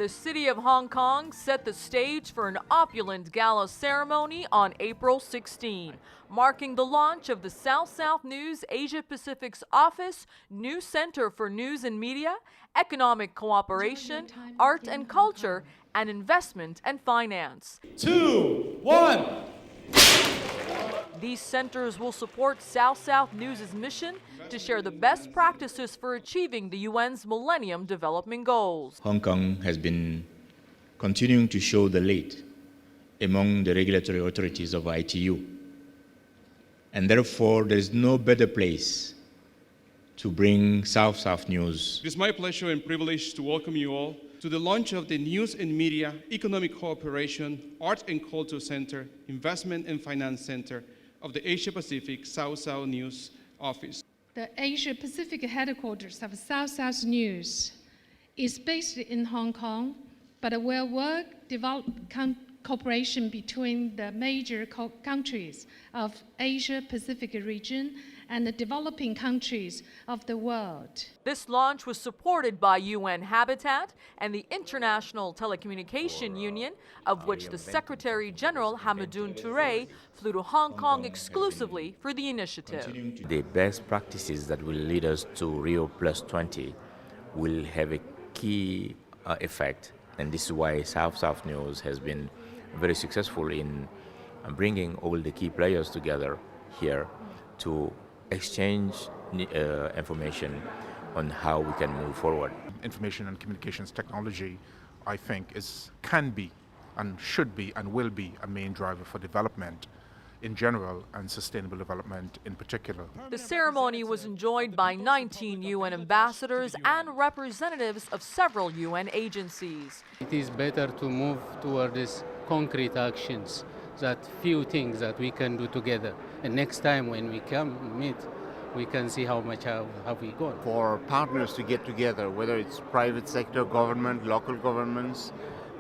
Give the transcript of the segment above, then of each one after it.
The city of Hong Kong set the stage for an opulent gala ceremony on April 16, marking the launch of the South-South News Asia-Pacific's office, new center for news and media, economic cooperation, art and culture, and investment and finance. 2, 1. These centers will support South-South News' mission to share the best practices for achieving the UN's Millennium Development Goals. Hong Kong has been continuing to show the lead among the regulatory authorities of ITU. And therefore, there is no better place to bring South-South News. It is my pleasure and privilege to welcome you all to the launch of the News and Media, Economic Cooperation, Art and Culture Center, Investment and Finance Center of the Asia-Pacific South-South News Office. The Asia-Pacific headquarters of South-South News is based in Hong Kong, but will work develop cooperation between the major countries of Asia-Pacific region and the developing countries of the world. This launch was supported by UN Habitat and the International Telecommunication Union, of which the Secretary General Hamadoun Touré flew to Hong Kong exclusively for the initiative. The best practices that will lead us to Rio Plus 20 will have a key effect, and this is why South-South News has been very successful in bringing all the key players together here to exchange information on how we can move forward. Information and communications technology, I think, can be and should be and will be a main driver for development in general and sustainable development in particular. The ceremony was enjoyed by 19 UN ambassadors and representatives of several UN agencies. It is better to move toward these concrete actions, that few things that we can do together. And next time when we meet, we can see how much have we gone. For partners to get together, whether it's private sector, government, local governments,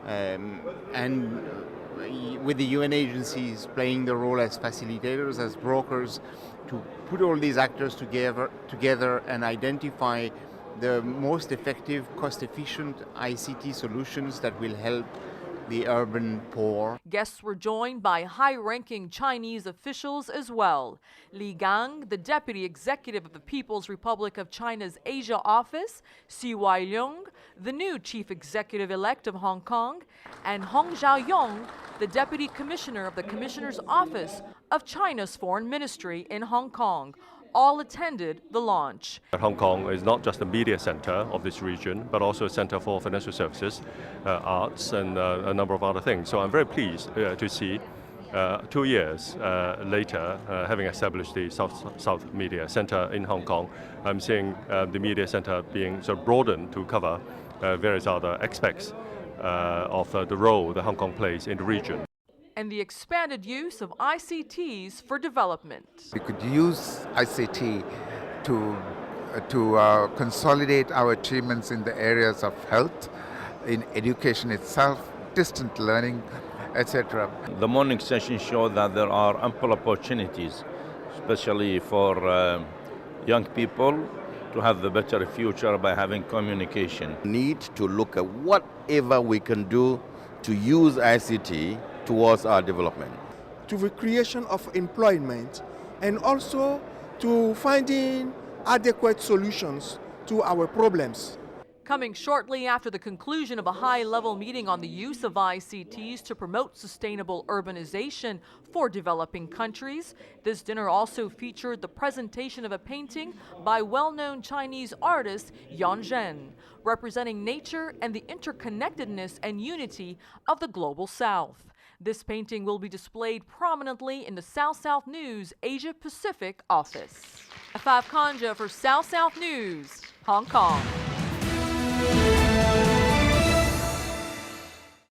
and with the UN agencies playing the role as facilitators, as brokers, to put all these actors together and identify the most effective, cost-efficient ICT solutions that will help the urban poor. Guests were joined by high-ranking Chinese officials as well. Li Gang, the Deputy Executive of the People's Republic of China's Asia Office, Si Weiliong, the new Chief Executive-elect of Hong Kong, and Hong Xiaoyong, the Deputy Commissioner of the Commissioner's Office of China's Foreign Ministry in Hong Kong. All attended the launch. Hong Kong is not just a media center of this region, but also a center for financial services, arts, and a number of other things. So I'm very pleased to see 2 years later, having established the South Media Center in Hong Kong, I'm seeing the media center being sort of broadened to cover various other aspects of the role that Hong Kong plays in the region. And the expanded use of ICTs for development. We could use ICT to consolidate our achievements in the areas of health, in education itself, distant learning, etc. The morning session showed that there are ample opportunities, especially for young people, to have the better future by having communication. Need to look at whatever we can do to use ICT towards our development. To the creation of employment and also to finding adequate solutions to our problems. Coming shortly after the conclusion of a high-level meeting on the use of ICTs to promote sustainable urbanization for developing countries, this dinner also featured the presentation of a painting by well-known Chinese artist Yan Zhen, representing nature and the interconnectedness and unity of the global South. This painting will be displayed prominently in the South-South News Asia-Pacific office. Afaf Kanja for South-South News, Hong Kong.